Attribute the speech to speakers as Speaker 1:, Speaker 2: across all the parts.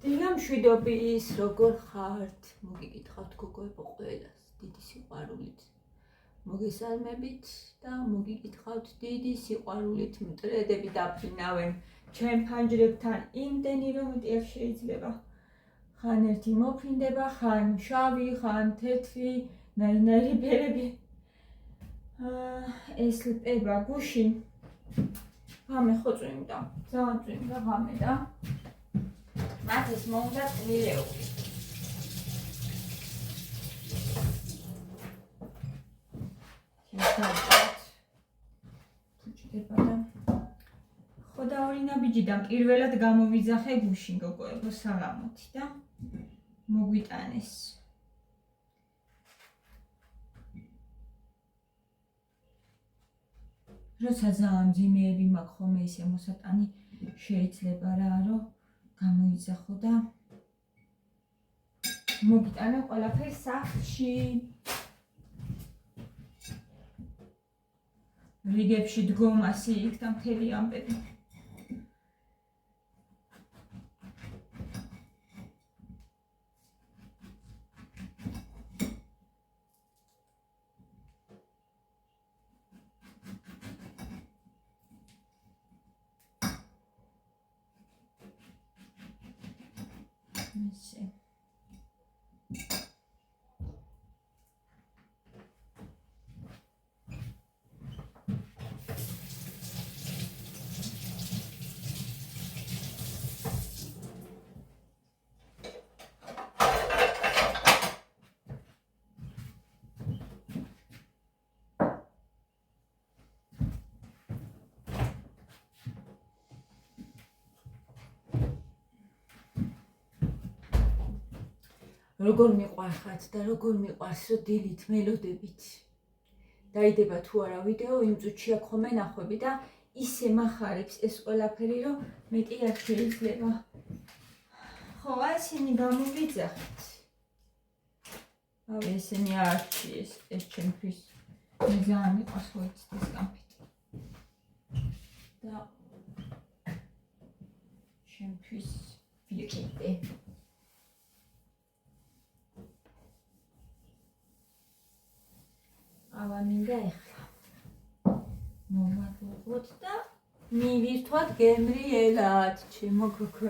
Speaker 1: დილა მშვიდობის, როგორ ხართ? მოგიკითხავთ გოგოებო ყველას, დიდი სიყვარულით. მოგესალმებით და მოგიკითხავთ დიდი სიყვარულით, მტრედები დაფრინავენ ჩემ ფანჯრებთან იმდენი, რომ მიტიერ შეიძლება. ხან ერთი მოფრინდება, ხან შავი, ხან თეთრი, ნაირ-ნაირი ფერები. ეს ლპება გუშინ. ღამე ხო წვიმდა, ძალიან წვიმდა ღამე და მათეს მოუნდა წლილეული. ფუჭდება და ხო და ორი ნაბიჯიდან პირველად გამოვიძახე გუშინ გოგოებო საღამოთი და მოგვიტანეს. როცა ძალიან მძიმეები მაქვს ხოლმე ისე მოსატანი შეიძლება რა რომ გამოიძახო და მოგიტანე ყველაფერს სახლში. რიგებში დგომასი იქ და მთელი ამბები. ისე როგორ მიყვარხართ და როგორ მიყვარს რომ დილით მელოდებით დაიდება თუ არა ვიდეო, იმ წუთში აქ ხოლმე ნახვები და ისე მახარებს ეს ყველაფერი, რომ მეტი არ შეიძლება. ხო, ესენი გამოვიძახეთ. ესენი არჩი ეს ჩემთვის მე ძალიან მიყვარს ხოიცის კამფეტი. და ჩემთვის ვიყიდე. აბა მინდა ეხლა მოვაკლოთ და მივირთვათ გემრიელად, ჩემო გოგო.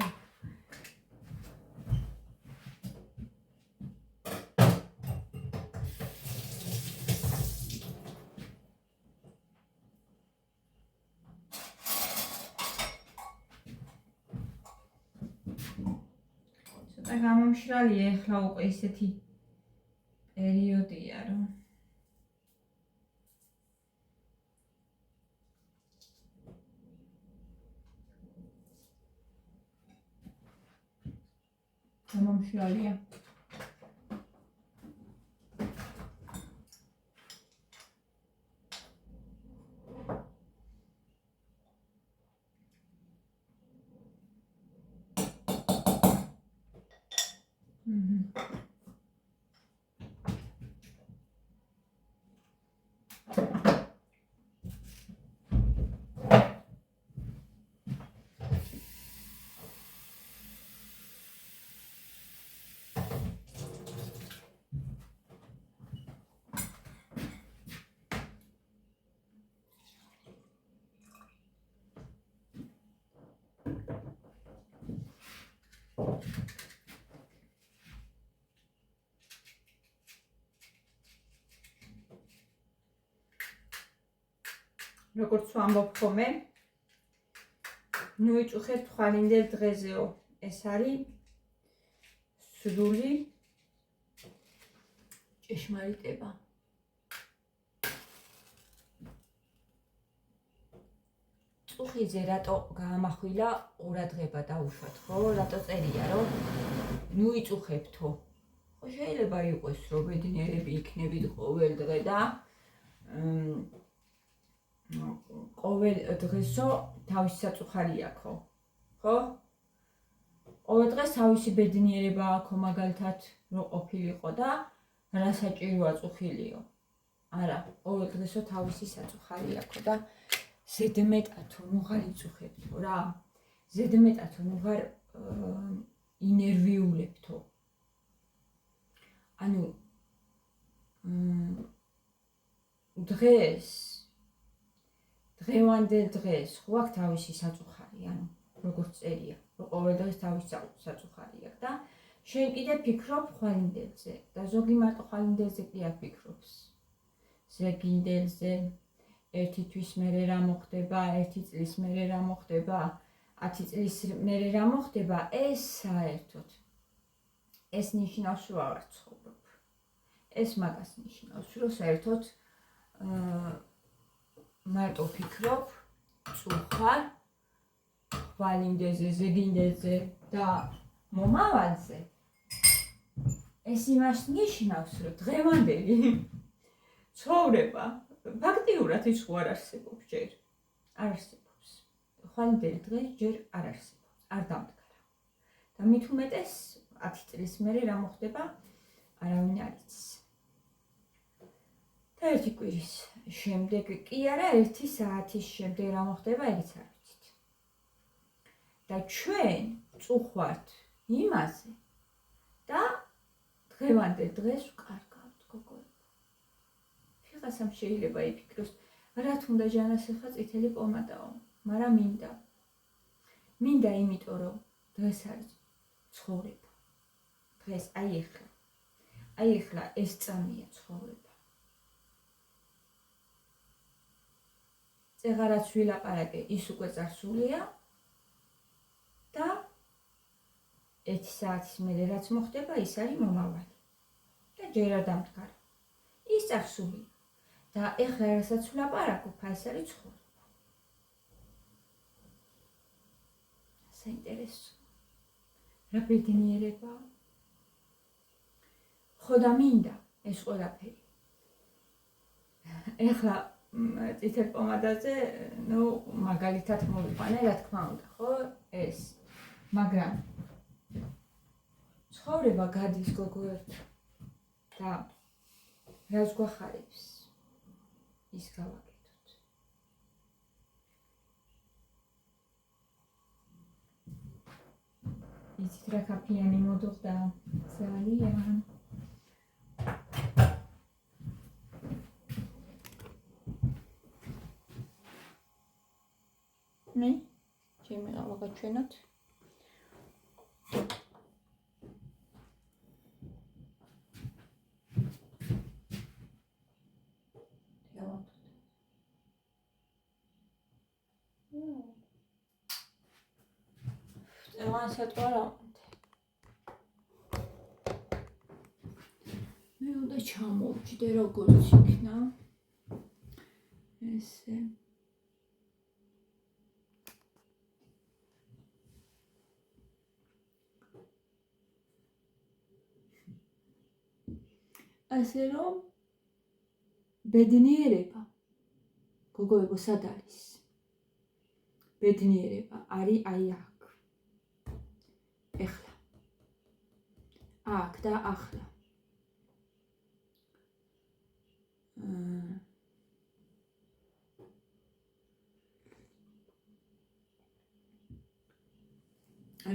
Speaker 1: ცოტა გამომშრალია ეხლა უკვე ისეთი პერიოდია, რომ გამომშრალია. როგორც ვამბობ ხოლმე, ნუ იწუხეთ თვალინდელ დღეზეო. ეს არის სრული ჭეშმარიტება. წუხიძე რატო გაამახვილა ყურადღება დაუშვათ, ხო? რატო წერია, რომ ნუ იწუხებთო. ხო შეიძლება იყოს, რომ ბედნიერები იქნებით ყოველ დღე და ყოველ დღესო თავისი საწუხარი აქვს, ხო? ყოველ დღეს თავისი ბედნიერება აქვს, მაგალითად, რომ ყოფილიყო და რა საჭიროა წუხილიო. არა, ყოველ დღესო თავისი საწუხარი აქვს და ზედმეტად ნუ ღარ იწუხებთო რა. ზედმეტად ნუ ღარ ინერვიულებთო. ანუ დღევანდელ დღეს ხო აქვს თავისი საწუხარი, ანუ როგორც წერია, რომ ყოველ დღეს თავისი საწუხარი აქვს და შენ კიდე ფიქრობ ხვალინდელზე და ზოგი მარტო ხვალინდელზე კი არ ფიქრობს. ზეგინდელზე ერთი თვის მერე რა მოხდება, ერთი წლის მერე რა მოხდება, 10 წლის მერე რა მოხდება, ეს საერთოდ ეს ნიშნავს, რომ აღარ ცხოვრობ. ეს მაგას ნიშნავს, რომ საერთოდ მარტო ფიქრობ, წუხარ, ხვალინდელზე, ზეგინდელზე და მომავალზე. ეს იმას ნიშნავს, რომ დღევანდელი ცხოვრება ფაქტიურად ის არ არსებობს ჯერ. არ არსებობს. ხვალინდელი დღე ჯერ არ არსებობს. არ დამდგარა. და მით უმეტეს 10 წლის მერე რა მოხდება, არავინ არ იცის. და ერთი კვირის შემდეგ კი არა, 1 საათის შემდეგ რა მოხდება, ეგიც არ ვიცით. და ჩვენ წუხვართ იმაზე და დღევანდელ დღეს ვკარგავთ, გოგოებო. ვიღაცამ შეიძლება იფიქროს, რა თქმა ჟანას ახლა წითელი პომადაო, მაგრამ მინდა იმიტომ, რომ დღეს არის ცხოვრება. დღეს აი ეხლა ეს წამია ცხოვრება. წეღარაც ვილაპარაკე, ის უკვე წარსულია და 1 საათის მერე რაც მოხდება, ის არის მომავალი. და ჯერ არ დამდგარა. ის წარსულია. და ეხლა რასაც ვლაპარაკობ, ეს არის ცხოვრება. საინტერესო. რა ბედნიერება. ხო და მინდა ეს ყველაფერი. ეხლა წითელ პომადაზე, მაგალითად მოვიყვანე, რა თქმა უნდა, ხო, ეს. მაგრამ ცხოვრება გადის გოგოებო და რას გვახარებს ის გავაკეთოთ. იცით რა კაფიანი მოდოხდა ძალიან. მე ჩემი ყავა გაჩვენოთ. მე უნდა ჩამოვჭდე როგორც იქნა ესე. ასე რომ ბედნიერება გოგოებო სად არის? ბედნიერება არის აი აქ. ეხლა. აქ და ახლა.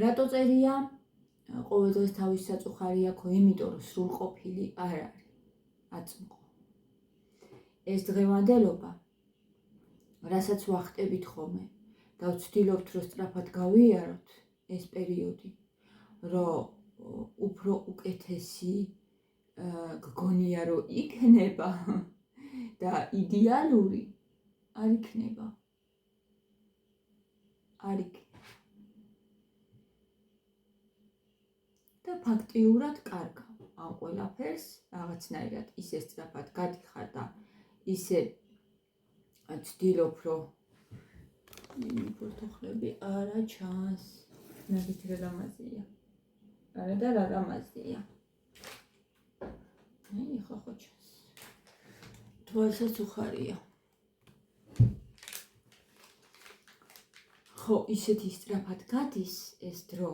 Speaker 1: რატო წერია? ყოველ დღეს თავის საწუხარი აქვს, იმიტომ რომ სრულყოფილი არ არის. აწმყო. ეს დღევანდელობა, რასაც ვახტებით ხოლმე და ვცდილობთ, რომ სწრაფად გავიაროთ ეს პერიოდი, რომ უფრო უკეთესი გგონია, რომ იქნება და იდეალური არ იქნება. არ იქნება. და ფაქტიურად კარგავ ამ ყველაფერს, რაღაცნაირად ისე სწრაფად გადიხარ და ისე ვცდილობ, რომ ფოტოხლები არა ჩანს. ნაბით რა ლამაზია. არა და რა ლამაზია. ხო ჩანს. თვალსაც უხარია. ხო, ისეთი სწრაფად გადის ეს დრო.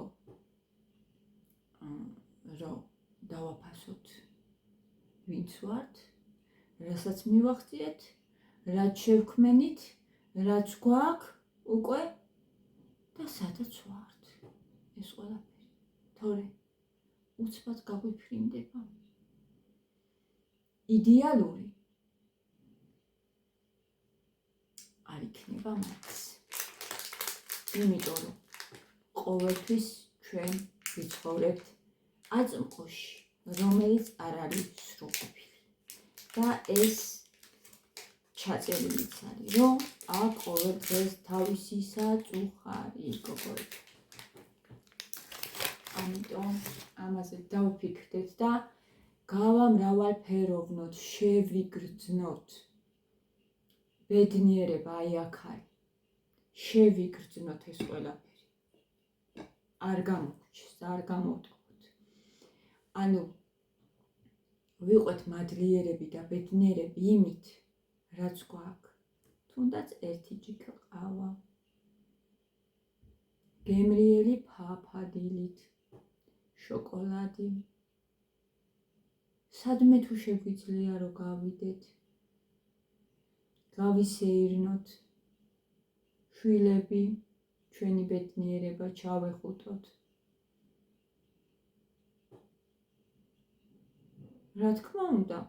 Speaker 1: რომ დავაფასოთ ვინც ვართ, რასაც მივახციეთ, რაც შევქმენით, რაც გვაქვს უკვე და სადაც ვართ. ეს ყველაფერი თორე უცბად გაგვიფრინდება. იდეალური არ იქნება მაინც. იმიტომ რომ ყოველთვის ჩვენ ვიცხოვრებთ აწმყოში, რომელიც არ არის სრულყოფილი. და ეს ჩაწერილიც არის, რომ აქ ყოველ დღეს თავისი საწუხარი, გოგოები. ამიტომ ამაზე დავფიქრდეთ და გავამრავალფეროვნოთ, შევიგრძნოთ. ბედნიერება აი აქ არის. შევიგრძნოთ ეს ყველაფერი. არ გამოგვჩეს, არ გამოვტყოთ. ანუ ვიყვეთ მადლიერები და ბედნიერები იმით, რაც გვაქვს. თუნდაც ერთი ჯიქი ყავა. გემრიელი ფაფადილით, შოკოლადი. სადმე თუ შეგვიძლია რომ გავიდეთ, გავისეირნოთ, შვილები, ჩვენი ბედნიერება ჩავეხუტოთ. რა თქმა უნდა,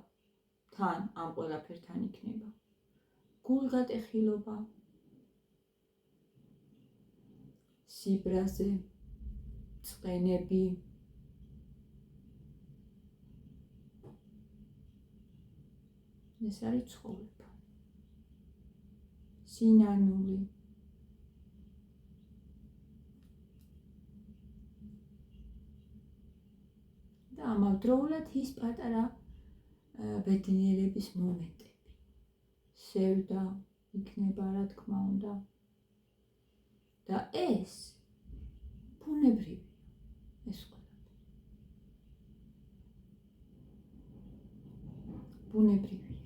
Speaker 1: თან ამ ყველაფერთან იქნება გულგატეხილობა, სიბრაზე, წყენები, ეს არის ცხოვრება, სინანული. და ამავდროულად ის პატარა ბედნიერების მომენტები. სევდა იქნება, რა თქმა უნდა. და ეს ბუნებრივია, ეს ყველაფერი. ბუნებრივია.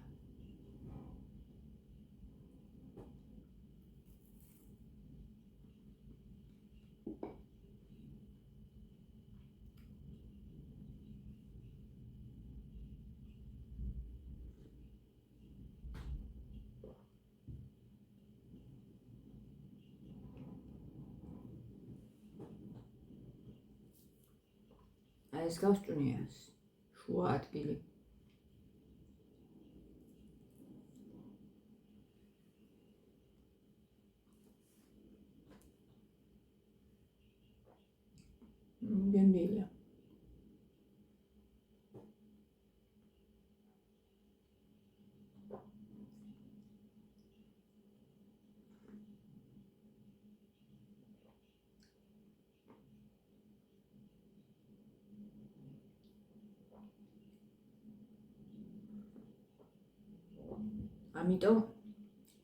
Speaker 1: ეს გავსწუნიას შუა ადგილი. გემრიელია. ამიტომ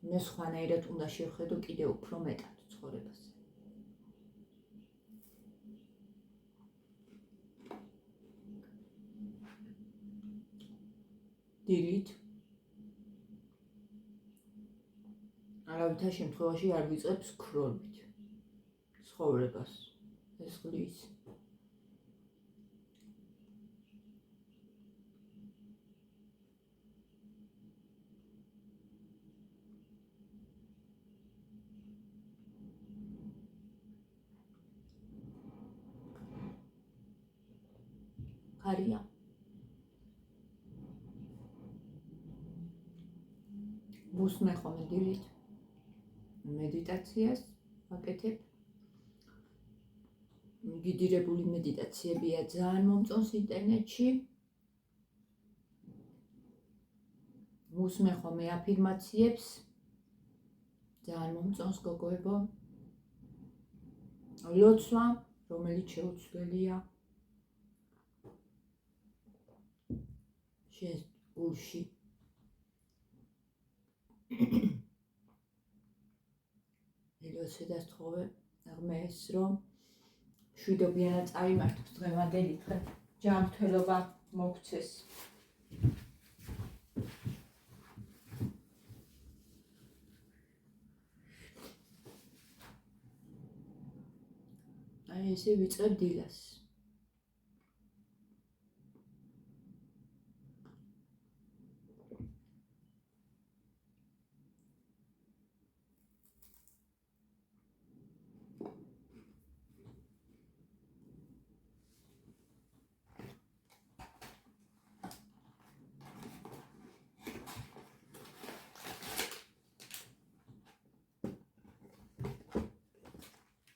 Speaker 1: მე სხვანაირად უნდა შევხედო კიდევ უფრო მეტად ცხოვრებას. დილით არავითარ შემთხვევაში არ ვიწყებს ქროლით ცხოვრებას. ეს ხლის ხარია. მუსმე ხოლმე დილით მედიტაციას ვაკეთებ. გიდირებული მედიტაციებია, ძალიან მომწონს ინტერნეტში. მუსმე ხოლმე აფირმაციებს, ძალიან მომწონს გოგოებო. ლოცვა, რომელიც შეუცვლელია შენ გულში. ელოცედას თხოვე ღმერთს, რომ შვიდობიანად წავიმართოს დღევანდელი დღე, ჯანმრთელობა მოგცეს. აი ესე ვიწყებ დილას.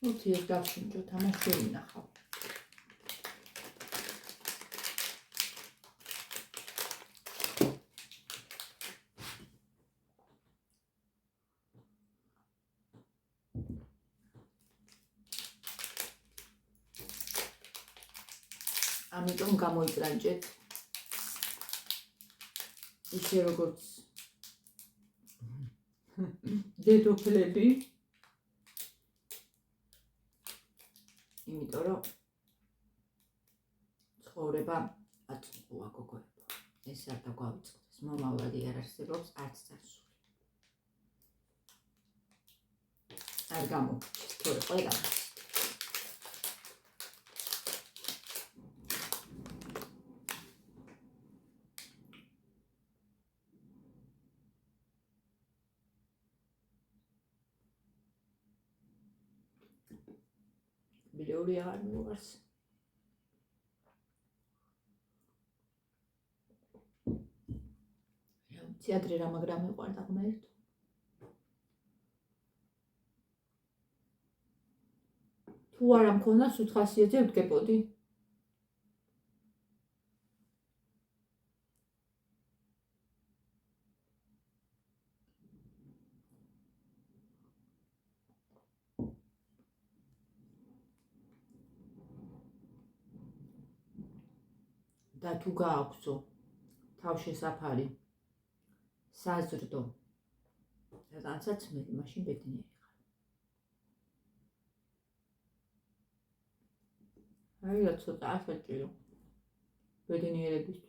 Speaker 1: უთიეს გავშინჯოთ, ამას შევინახავ. ამიტომ გამოიტრანჭეთ ისე როგორც დედოფლები, იმიტომ რომ ცხოვრება აწმყოა გოგოებო. ეს არ დაგვავიწყდეს, მომავალი არ არსებობს, არც წარსული. არ გამოგჩეს, თორე ყველა ბილეული აღარ მიუღარს. თეატრი რა მაგრამ მიყვარდა ღმერთო. თუ არა მქონდა სულ ხასიათზე ვდგებოდი. და თუ გააქვსო თავშესაფარი საზრდო რაღაცაც მე მაშინ ბედნიერი ხარ. აი რა ცოტა ასაჭირო ბედნიერებისთვის.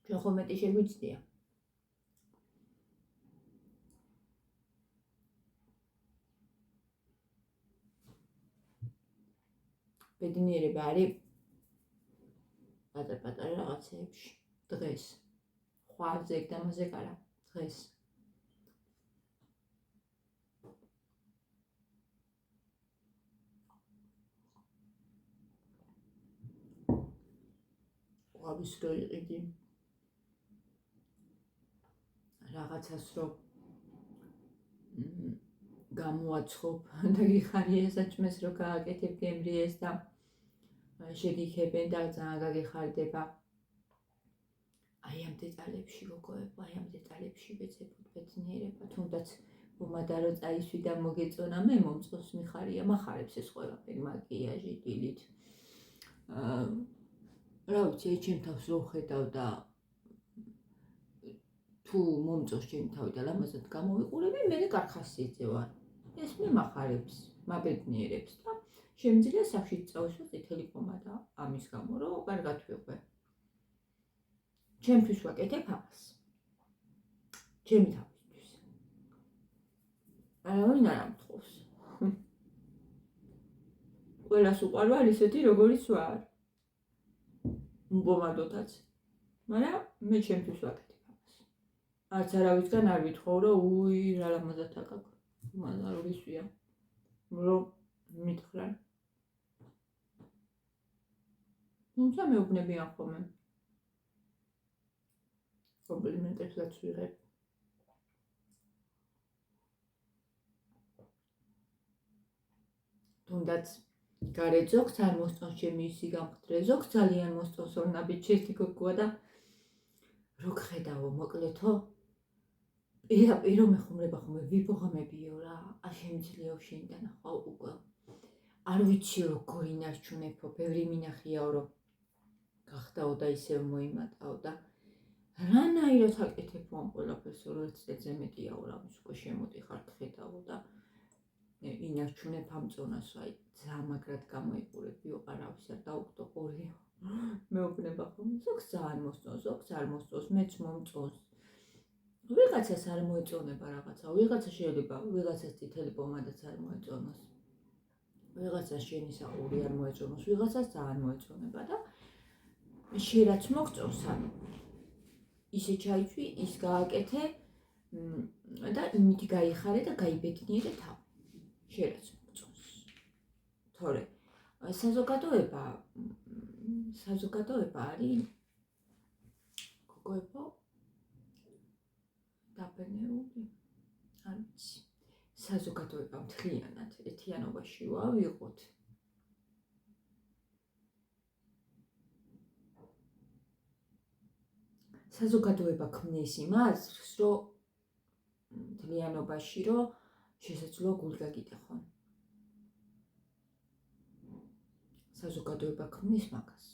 Speaker 1: ჩვენ ხომ მეტი შეგვიძლია. ბედნიერება არის პატარ-პატარა რაღაცეებში. დღეს. ხვარზე ეგ და მასე არა. დღეს. ყვავის რო იყიდი. რაღაცას რო გამოაცხობ და გიხარია საჭმეს რო გააკეთებ გემრიეს და შეგიქებენ და ძალიან გაგეხარდება. აი ამ დეტალებში გოგოებო, აი ამ დეტალებში ვეძებოთ ბედნიერება. თუნდაც მომადარო წაისვი და მოგეწონა მე მომწონს მიხარია, მახარებს ეს ყველაფერი, მაკიაჟი, დილით. რა ვიცი, ჩემ თავს რო ხედავ და თუ მომწონს ჩემი თავი და ლამაზად გამოვიყურები, მე კარგ ხასიათზე ვარ. ეს მე მახარებს, მაბედნიერებს და შემიძლია სახში წავისვა წითელი პომადა ამის გამო, რომ კარგად ვიყვე. ჩემთვის ვაკეთებ ამას. ჩემი თავისთვის. არავინ არ ამთხოვს. ყველას უყვარვარ ისეთი როგორიც ვარ. პომადოთაც. მაგრამ მე ჩემთვის ვაკეთებ ამას. არც არავისგან არ ვითხოვ, რომ უი რა ლამაზად აკაკ. მაგრამ არ ვისვია. რომ მითხრან. თუმცა მეუბნებიან ხოლმე. კომპლიმენტებსაც ვიღებ. თუნდაც გარეთ ზოგს არ მოსწონს ჩემი ისი გამხდრე, ზოგს ძალიან მოსწონს ორნაბით ჩერთი გოგოა და რო გხედავო მოკლეთო პირ მეხუმრება ხოლმე ვიბოღამებიო რა, შემიძლიაო შენ და ნახვა უკვე. არ ვიციო როგორ ინარჩუნებო, ბევრი მინახიაო რომ გახდაო და ისევ მოიმატაო და რანაირად აკეთებო ამ ყველაფერს, რომ ერთ წელზე მეტიაო რა, უკვე შემოდიხარ გხედავო და ინარჩუნებ ამ წონას, აი ძალიან მაგრად გამოიყურებიო, არავის არ დაუკვდო ყურიო. მეუბნება ხოლმე, ზოგს ძალიან მოსწონს, ზოგს არ მოსწონს, მეც მომწონს. ვიღაცას არ მოეწონება რაღაცა, ვიღაცა შეიძლება ვიღაცას წითელი პომადაც არ მოეწონოს. ვიღაცას შენისაური არ მოეწონოს, ვიღაცას ძალიან მოეწონება და შენ რაც მოგწონს, ანუ ისე ჩაიცვი, ის გააკეთე და იმითი გაიხარე და გაიბედნიერე თავი. შენ რაც მოგწონს. თორე საზოგადოება არის გოგოებო დაბნეული. არ ვიცი. საზოგადოება მთლიანად ერთიანობაში ვიყოთ. საზოგადოება ქმნის იმას, რომ მთლიანობაში რომ შესაძლოა გული გაგიტეხონ. საზოგადოება ქმნის მაგას.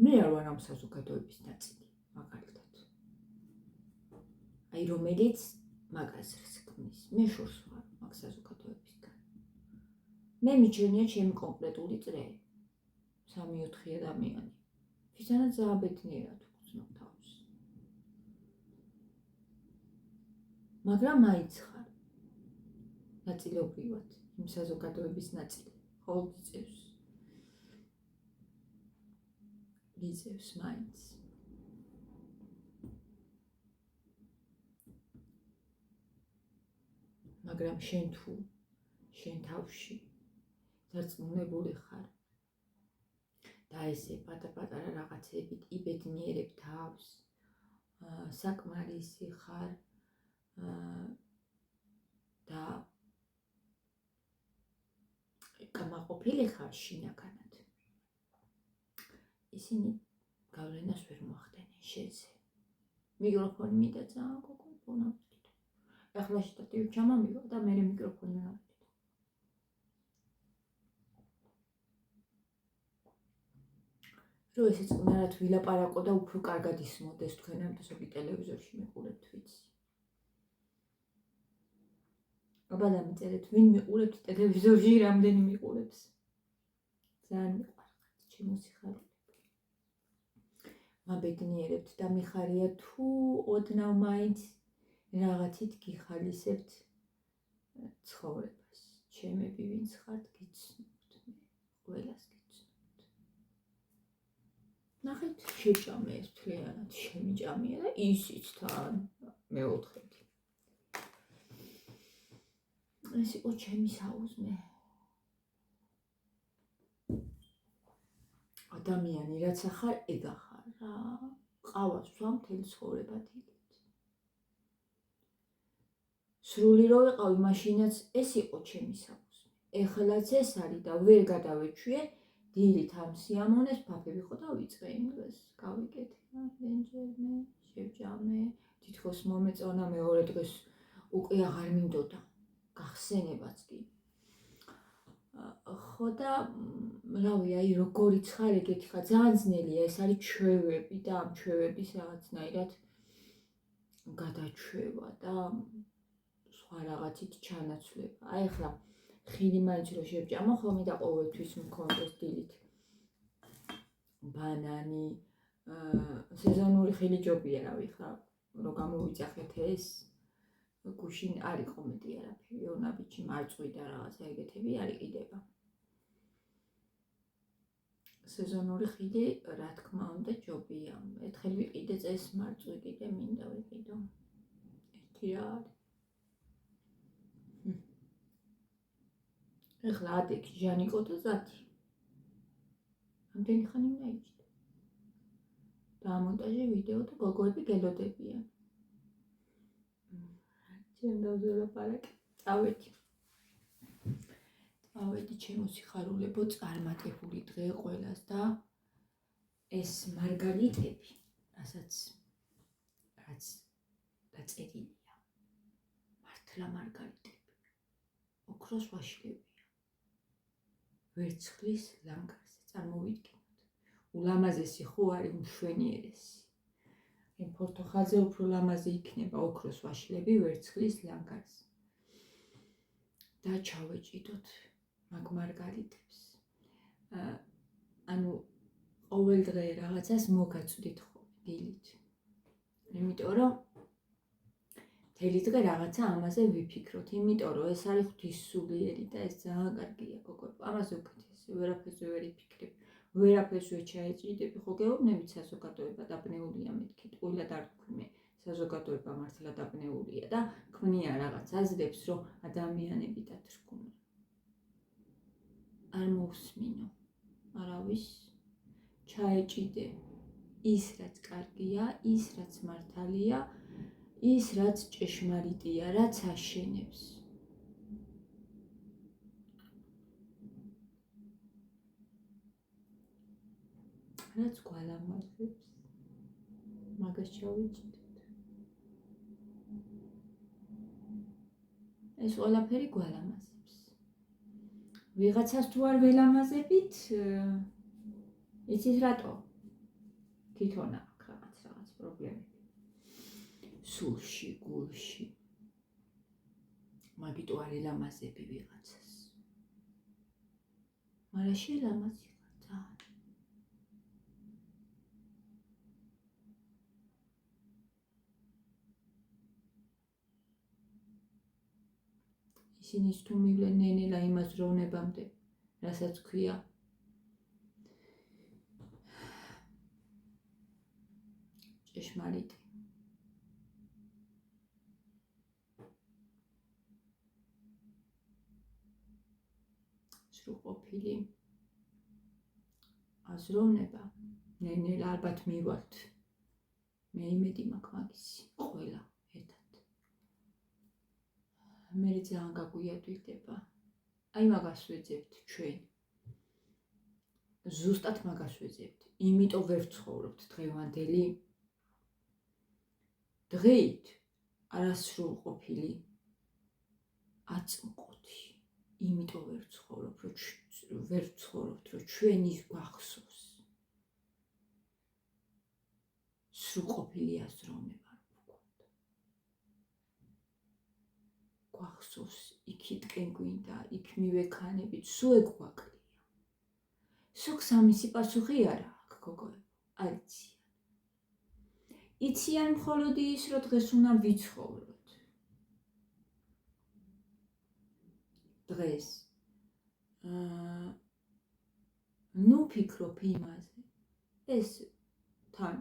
Speaker 1: მე არ ვარ ამ საზოგადოების ნაწილი, მაგალითად. აი რომელიც მაგაზრს ქმნის. მე შორს ვარ მაგ საზოგადოებისგან. მე მიჩვენია ჩემი კონკრეტული წრე. 3-4 ადამიანი. ვიზანაც ძალიან ბედნიერად ვგრძნობ თავს. მაგრამ მაინც ხარ ნაწილობრივად იმ საზოგადოების ნაწილი. ყოველთვის წევს. ვიზევს მაინც. მაგრამ შენ თუ შენ თავში დარწმუნებული ხარ და ესე პატარ-პატარა რაღაცებით იბედნიერებ თავს, საკმარისი ხარ და კამაყოფილი ხარ შინაგანად. ისინი გავლენას ვერ მოახდენენ შენზე. მიკროფონი მინდა ძალიან გოგო, ბონავდით. ეხლა შეტატივი ჩამომივა და მე მიკროფონი ავდით. რომ ესე წყნარად ვილაპარაკო და უფრო კარგად ისმოდეს თქვენ ამ ზოგი ტელევიზორში მიყურებთ ვიცი. აბა დამიწერეთ, ვინ მიყურებთ ტელევიზორში, რამდენი მიყურებს. ძალიან მიყვარხართ, ჩემო სიხარული. მაბედნიერებთ და მიხარია თუ ოდნავ მაინც რაღაცით გიხალისებთ ცხოვრებას. ჩემები ვინც ხართ გიცნობთ, მე ყველას გიცნობთ. ნახეთ, შეჭამე ეს მთლიანად, შემიჭამია და ისიც თან მეოთხეთი. ეს იყო ჩემი საუზმე. ადამიანი რაც ახარ, ეგ ახარ რა. ყავას ვსვა მთელი ცხოვრება დილით. სრული რო ვიყავი, მაშინაც ეს იყო ჩემი საუზმე. ეხლაც ეს არის და ვერ გადავეჩვიე, დილით ამ სიამონეს ფაფები ხო დავიწყე იმ დღეს. გავიკეთე, ლენჯერმე, შევჭამე, თითქოს მომეწონა მეორე დღეს უკვე აღარ მინდოდა. გახსენებაც კი. ხო და რავი, აი როგორიც ხარ ეგეთი ხარ, ძალიან ძნელია, ეს არის ჩვევები და ამ ჩვევების რაღაცნაირად გადაჩვევა და სხვა რაღაცით ჩანაცვლება. აი ახლა ხილი მაინც რო შევჭამო, ხოლმე და ყოველთვის მქონდეს დილით ბანანი, სეზონური ხილი ჯობია, რავი, ხა რო გამოვიძახეთ ეს გუშინ არ იყო მეტი არაფერი, ონაბიჯი მარწყვი და რაღაცა ეგეთები არ იყიდება. სეზონური ხილი, რა თქმა უნდა, ჯობია. ერთხელ ვიყიდე წეს მარწყვი კიდე მინდა ვიყიდო. ერთი რა არის. ეხლა ადექი ჟანიკო და ზათი. ამდენი ხანი უნდა იჭდე. დაამონტაჟე ვიდეო და გოგოები გელოდებიან. ჩემ დავზოლაპარაკე, წავედი ჩემო სიხარულებო, წარმატებული დღე ყველას და ეს მარგალიტები, რაც დაწერილია, მართლა მარგალიტები, ოქროს ვაშლებია, ვერცხლის ლანგარზე, წარმოვიდგინოთ, ულამაზესი ხო არის უმშვენიერესი. ფორთოხაზე უფრო ლამაზი იქნება ოქროს ვაშლები ვერცხლის ლანგარზე. და ჩავეჭიდოთ მაგ მარგალიტებს. ანუ ყოველ დღე რაღაცას მოგაწვდით ხოლმე. დილით. იმიტომ რომ მთელი დღე რაღაცა ამაზე ვიფიქროთ, იმიტომ რომ ეს არის ღვთისმსულიერი და ეს ძალიან კარგია გოგოებო. ამაზე უკეთესი ვერაფერზე ვერ იფიქრებ. ვერაფერს ვერ ჩაეჭიდები, ხო გეუბნებით საზოგადოება დაბნეულია მეთქით, ყვილად არ თქვი საზოგადოება მართლა დაბნეულია და ქმნია რაღაც აზრებს, რომ ადამიანები დათრგუნონ. არ მოусმინო არავის, ჩაეჭიდე ის რაც კარგია, ის რაც მართალია, ის რაც ჭეშმარიტია, რაც აშენებს. რაც გვალამაზებს, მაგას ჩავიჭიდეთ. ეს ყველაფერი გვალამაზებს. ვიღაცას თუ არ ველამაზებით, იცით რატო? თვითონ აქვს რაღაც პრობლემები. სულში, გულში. მაგიტო არ ელამაზები ვიღაცას. მაგრამ შელამაზი ხარ ძალიან. ისინი თუ მივლენ ნენელა იმას როვნებამდე, რასაც ქვია ჭეშმარიტი. სრულყოფილი აზროვნება ნენელა ალბათ მივალთ. მე იმედი მაქვს მაგისი, ყველა ერთად. მე ძალიან გაგვიადვილდება. აი მაგას ვეძებთ ჩვენ. ზუსტად მაგას ვეძებთ. იმიტომ ვერ ვცხოვრობთ დღევანდელი დღეით არასრულყოფილი აწმყოთი. იმიტომ ვერ ვცხოვრობთ, რომ ჩვენი გვახსოვს. სრულყოფილი აზროვნება ვქოთ. გვახსოვს, იქითკენ გვინდა, იქ მივექანებით, სულ ეგ გვაკლია. სოქს ამისი პასუხი არა აქვს, გოგოებო, არ იციან. იციან მხოლოდ ის, რომ დღეს უნდა ვიცხოვროთ. დღეს. ნუ ფიქრობ იმაზე. ეს თან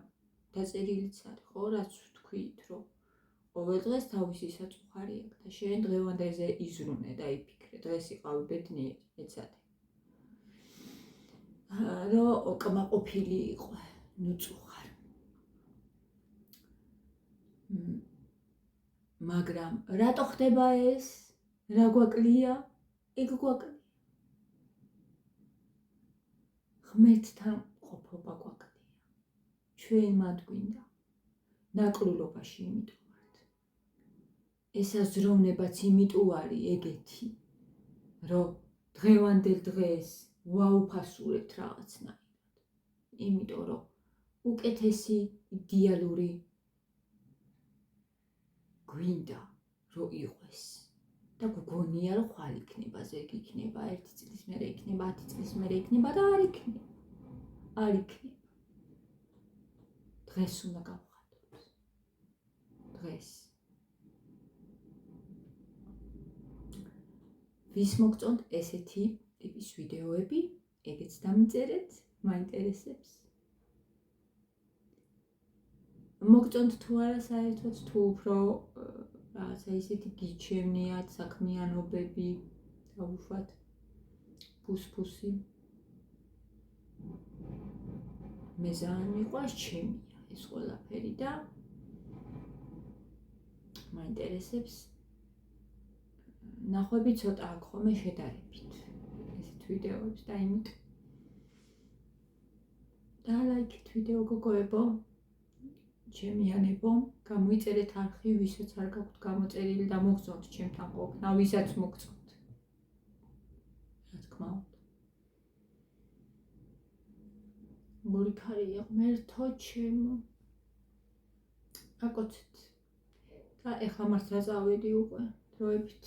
Speaker 1: დაწერილიც არის, ხო, რაც ვთქვით, რომ ყოველ დღეს თავისი საწუხარი აქვს და შენ დღევანდელზე იზრუნე და იფიქრე, დღეს იყავი ბედნიერი, ეცადე. რომ კმაყოფილი იყო, ნუ წუხარ. მაგრამ რატო ხდება ეს? რა გვაკლია? ეგ გვაკლია. ღმერთთან ყოფობა გვაკლია. ჩვენ მათ გვინდა. ნაკლულობაში იმიტომ ვართ. ეს აზროვნებაც იმიტომ არის ეგეთი, რომ დღევანდელ დღეს ვაუფასურებთ რაღაცნაირად. იმიტომ რომ უკეთესი იდეალური გვინდა რომ იყოს და გგონია რომ ხვალ იქნება, ზეგ იქნება, 1 წლის მერე იქნება, 10 წლის მერე იქნება და არ იქნება. არ იქნება. დღეს უნდა გავხატოთ. დღეს. ვის მოგწონთ ესეთი ტიპის ვიდეოები, ეგეც დამიწერეთ, მაინტერესებს. მოგწონთ თუ არა საერთოდ, თუ უფრო რაღაცა ისეთი გიჩევნიათ საქმიანობები, დავუშვათ ფუსფუსი. მე ძალიან მიყვარს ჩემია ეს ყველაფერი და მაინტერესებს. ნახვები ცოტა აქვს ხოლმე შედარებით ესეთ ვიდეოებს და იმიტომ დალაიქეთ ვიდეო გოგოებო, ჩემიანებო, გამოიწერეთ არხი, ვისაც არ გაქვთ გამოწერილი და მოგწონთ ჩემთან ყოფნა, ვისაც მოგწონთ. რა თქმა უნდა. გორიქარია ღმერთო ჩემო. აკოცეთ. და ეხლა მართლა წავედი უკვე დროებით.